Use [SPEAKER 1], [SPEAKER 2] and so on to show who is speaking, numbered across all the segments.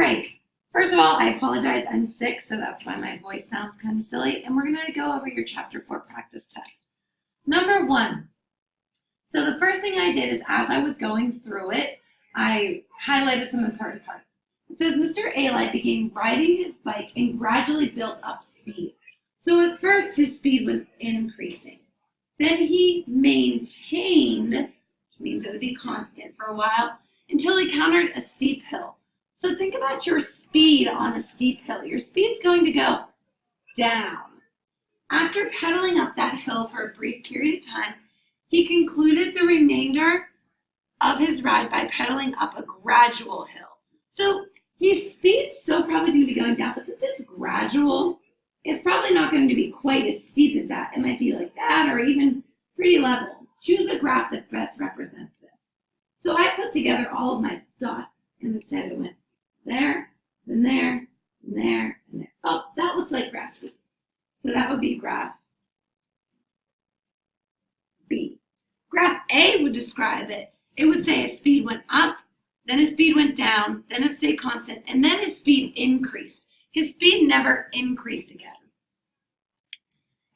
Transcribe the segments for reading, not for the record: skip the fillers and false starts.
[SPEAKER 1] right. First of all, I apologize. I'm sick, so that's why my voice sounds kind of silly. And we're going to go over your Chapter 4 practice test. Number 1. So the first thing I did is as I was going through it, I highlighted some important parts. It says Mr. Alite began riding his bike and gradually built up speed. So at first his speed was increasing. Then he maintained, which means it would be constant for a while, until he encountered a steep hill. So think about your speed on a steep hill. Your speed's going to go down. After pedaling up that hill for a brief period of time, he concluded the remainder of his ride by pedaling up a gradual hill. So his speed's still probably going to be going down, but since it's gradual, it's probably not going to be quite as steep as that. It might be like that or even pretty level. Choose a graph that best represents this. So I put together all of my dots and it said it went there, then there, and there, and there. Oh, that looks like graph B. So that would be graph B. Graph A would describe it. It would say his speed went up, then his speed went down, then it stayed constant, and then his speed increased. His speed never increased again.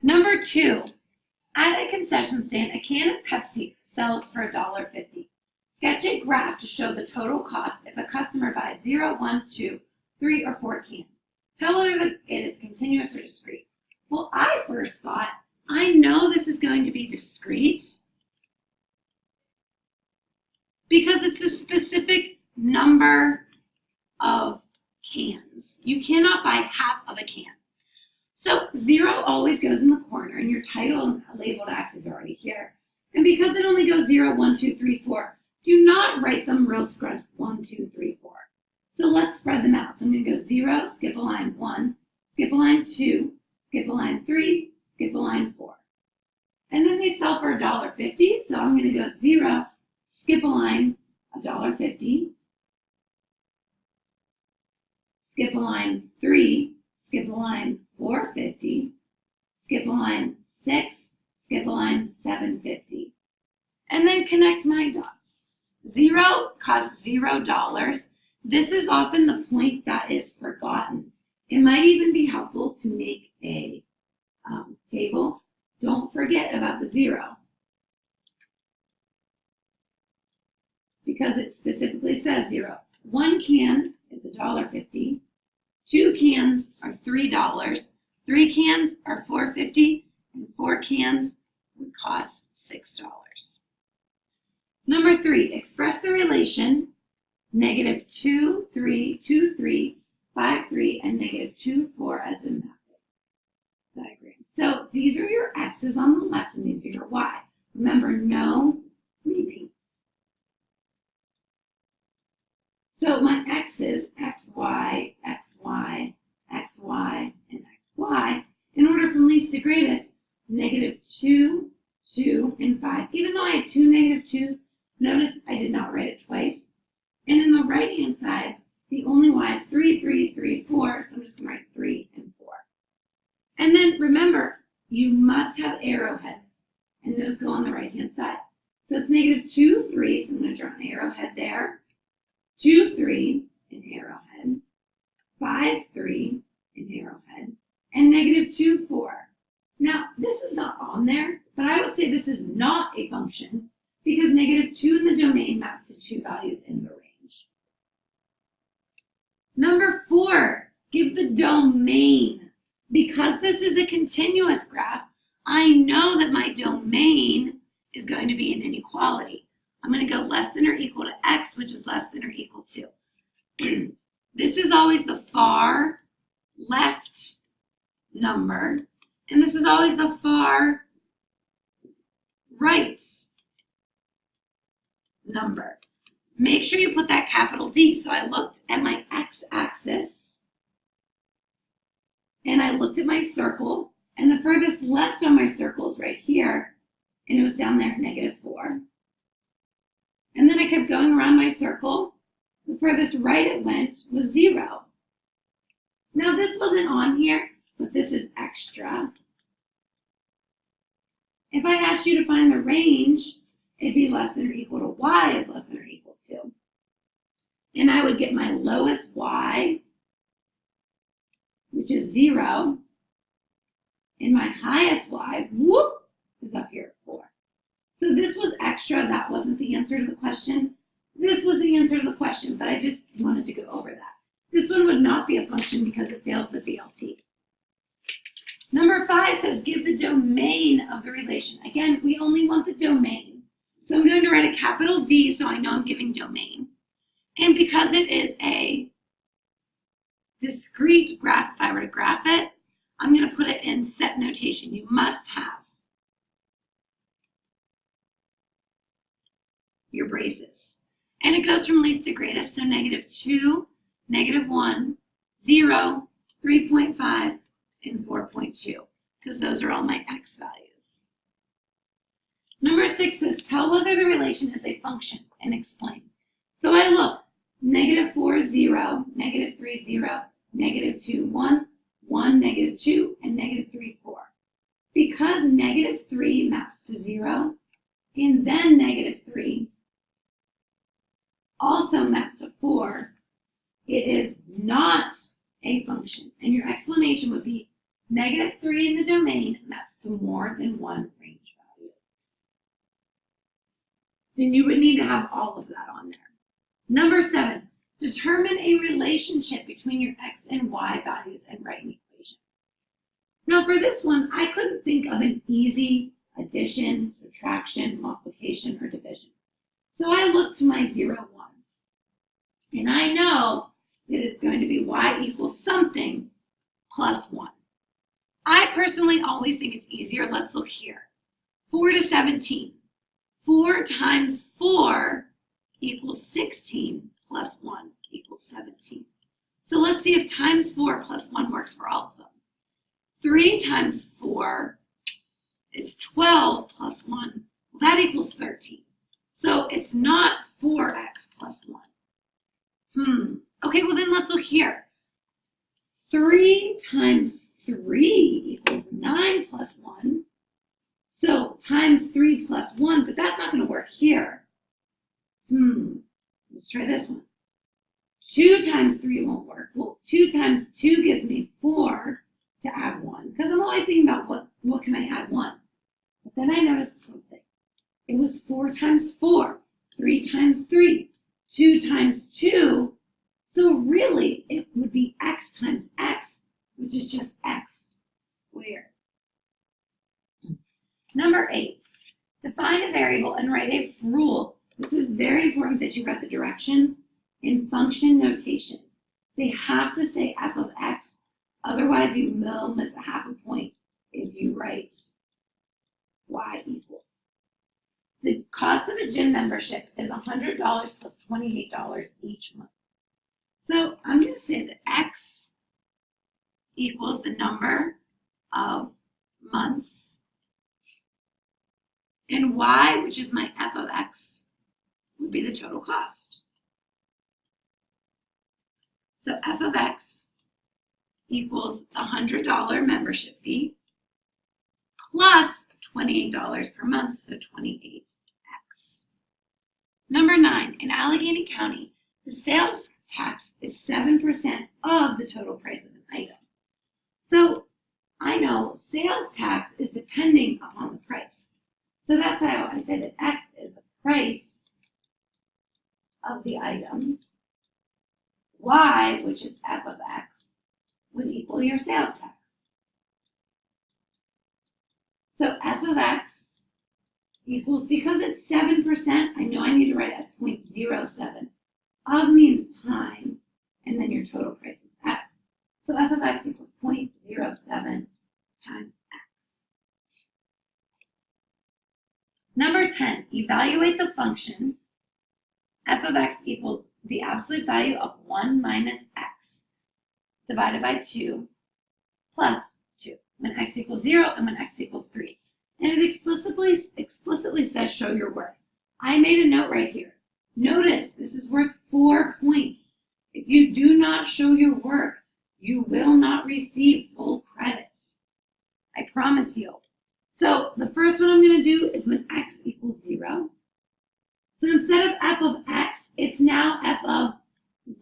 [SPEAKER 1] Number 2, at a concession stand, a can of Pepsi sells for $1.50. Sketch a graph to show the total cost if a customer buys 0, 1, 2, 3, or 4 cans. Tell whether it is continuous or discrete. Well, I first thought, I know this is going to be discrete because it's a specific number of cans. You cannot buy half of a can. So 0 always goes in the corner, and your title labeled X is already here. And because it only goes 0, 1, 2, 3, 4, do not write them real scrunched, 1, 2, 3, 4. So let's spread them out. So I'm going to go 0, skip a line 1, skip a line 2, skip a line 3, skip a line 4. And then they sell for $1.50, so I'm going to go 0, skip a line, $1.50, skip a line 3, skip a line 4.50, skip a line 6, skip a line 7.50, and then connect my dots. 0 costs $0. This is often the point that is forgotten. It might even be helpful to make a table. Don't forget about the 0 because it specifically says 0. 1 can is $1.50. 2 cans are $3. 3 cans are $4.50, and 4 cans would cost $6. Number 3, express the relation -2, 3, 2, 3, 5, 3, and -2, 4 as a method diagram. So these are your X's on the left, and these are your Y. Remember, no repeats. So my X's, XY, XY, XY, and XY, in order from least to greatest, -2, 2, and 5. Even though I had 2 -2's, notice I did not write it twice. And in the right-hand side, the only Y is 3, 3, 3, 4, so I'm just going to write 3 and 4. And then remember, you must have arrowheads, and those go on the right-hand side. So it's -2, 3, so I'm going to draw an arrowhead there. 2, 3, an arrowhead. 5, 3, an arrowhead. And -2, 4. Now, this is not on there, but I would say this is not a function because -2 in the domain maps to 2 values in the range. Number 4, give the domain. Because this is a continuous graph, I know that my domain is going to be an inequality. I'm going to go less than or equal to X, which is less than or equal to. This is always the far left number, and this is always the far right number. Make sure you put that capital D. So I looked at my X-axis, and I looked at my circle, and the furthest left on my circle is right here, and it was down there at -4. And then I kept going around my circle. The furthest right it went was 0. Now this wasn't on here, but this is extra. If I asked you to find the range, it'd be less than or equal to Y is less than or equal to. and I would get my lowest y, which is 0, and my highest y, whoop, is up here at 4. So this was extra. That wasn't the answer to the question. This was the answer to the question, but I just wanted to go over that. This one would not be a function because it fails the VLT. Number 5 says give the domain of the relation. Again, we only want the domain. So I'm going to write a capital D so I know I'm giving domain. And because it is a discrete graph, if I were to graph it, I'm going to put it in set notation. You must have your braces. And it goes from least to greatest, so -2, -1, 0, 3.5, and 4.2, because those are all my x values. Number 6 says tell whether the relation is a function and explain. So I look, -4, 0, -3, 0, -2, 1, 1, -2, and -3, 4. Because -3 maps to 0, and then -3 also maps to 4, it is not a function. And your explanation would be -3 in the domain maps to more than one range value. Then you would need to have all of that on there. Number 7, determine a relationship between your x and y values and write an equation. Now for this one, I couldn't think of an easy addition, subtraction, multiplication, or division. So I looked to my 0, 1. And I know that it's going to be y equals something plus 1. I personally always think it's easier. Let's look here. 4 to 17. 4 times 4 equals 16 plus 1 equals 17. So let's see if times 4 plus 1 works for all of them. 3 times 4 is 12 plus 1. Well, that equals 13. So it's not 4x plus 1. Okay, well then let's look here. 3 times 3 equals 9 plus 1. So times 3 plus 1, but that's not going to work here. Let's try this one. 2 times 3 won't work. Well, 2 times 2 gives me 4 to add 1. Because I'm always thinking about what can I add 1. But then I noticed something. It was 4 times 4, 3 times 3, 2 times 2. So really, it would be x times x, which is just x squared. Number 8, define a variable and write a rule. This is very important that you read the directions in function notation. They have to say f of x, otherwise you will miss a half a point if you write y equals. The cost of a gym membership is $100 plus $28 each month. So I'm going to say that x equals the number of months, and y, which is my f of x, would be the total cost. So f of x equals $100 membership fee plus $28 per month, so 28x. Number 9, in Allegheny County, the sales tax is 7% of the total price of an item. So I know sales tax is depending upon the price. So that's how I say that x is the price of the item. Y, which is f of x, would equal your sales tax. So f of x equals, because it's 7%, I know I need to write it as 0.07. Of means times, and then your total price is x. So f of x equals 0.07 times x. Number 10, evaluate the function f of x equals the absolute value of 1 minus x divided by 2 plus 2, when x equals 0 and when x equals 3. And it explicitly says show your work. I made a note right here. Notice this is worth 4 points. If you do not show your work, you will not receive full credit. I promise you. So the first one I'm going to do is when x equals 0. So instead of f of x, it's now f of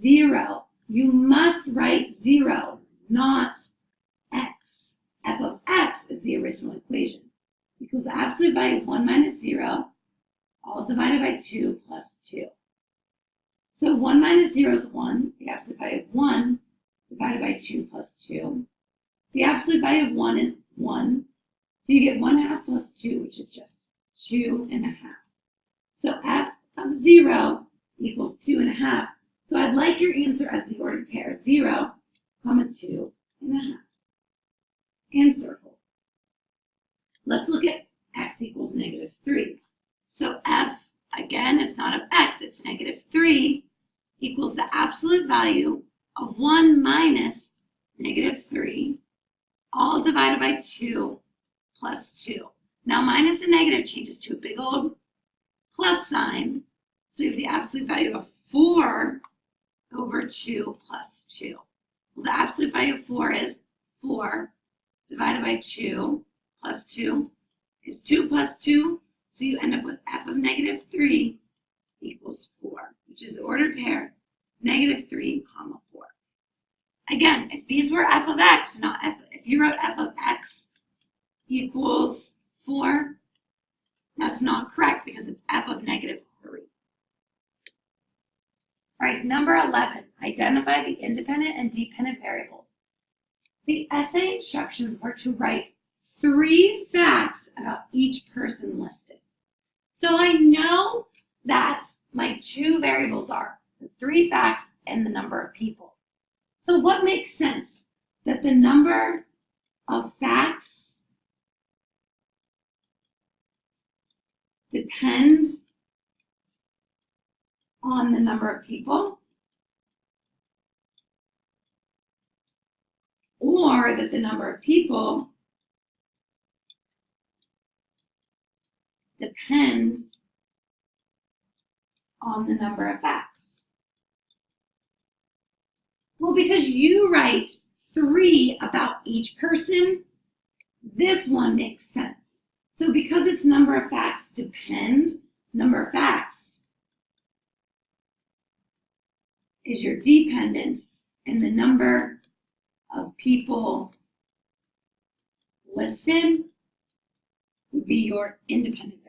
[SPEAKER 1] 0. You must write 0, not x. F of x is the original equation. Equals the absolute value of 1 minus 0, all divided by 2 plus 2. So 1 minus 0 is 1. The absolute value of 1 divided by 2 plus 2. The absolute value of 1 is 1. So you get 1/2 plus 2, which is just 2.5. So f of 0 equals 2.5. So I'd like your answer as the ordered pair, 0, 2.5. And circle. Let's look at x equals -3. So f, again, it's not of x, it's -3, equals the absolute value of 1 minus -3, all divided by 2 plus 2. Now minus and negative changes to a big old plus sign. So we have the absolute value of 4 over 2 plus 2. Well, the absolute value of 4 is 4 divided by 2 plus 2 is 2 plus 2. So you end up with f of -3 equals 4, which is the ordered pair, -3, 4. Again, if these were f of x, not f, if you wrote f of x equals 4, that's not correct because it's f of -3. All right, number 11, identify the independent and dependent variables. The essay instructions were to write 3 facts about each person listed. So I know that my 2 variables are the 3 facts and the number of people. So what makes sense? That the number of facts depend on the number of people, or that the number of people depend on the number of facts. Well, because you write 3 about each person, this one makes sense. So because its number of facts depend, number of facts is your dependent, and the number of people listed would be your independent variable.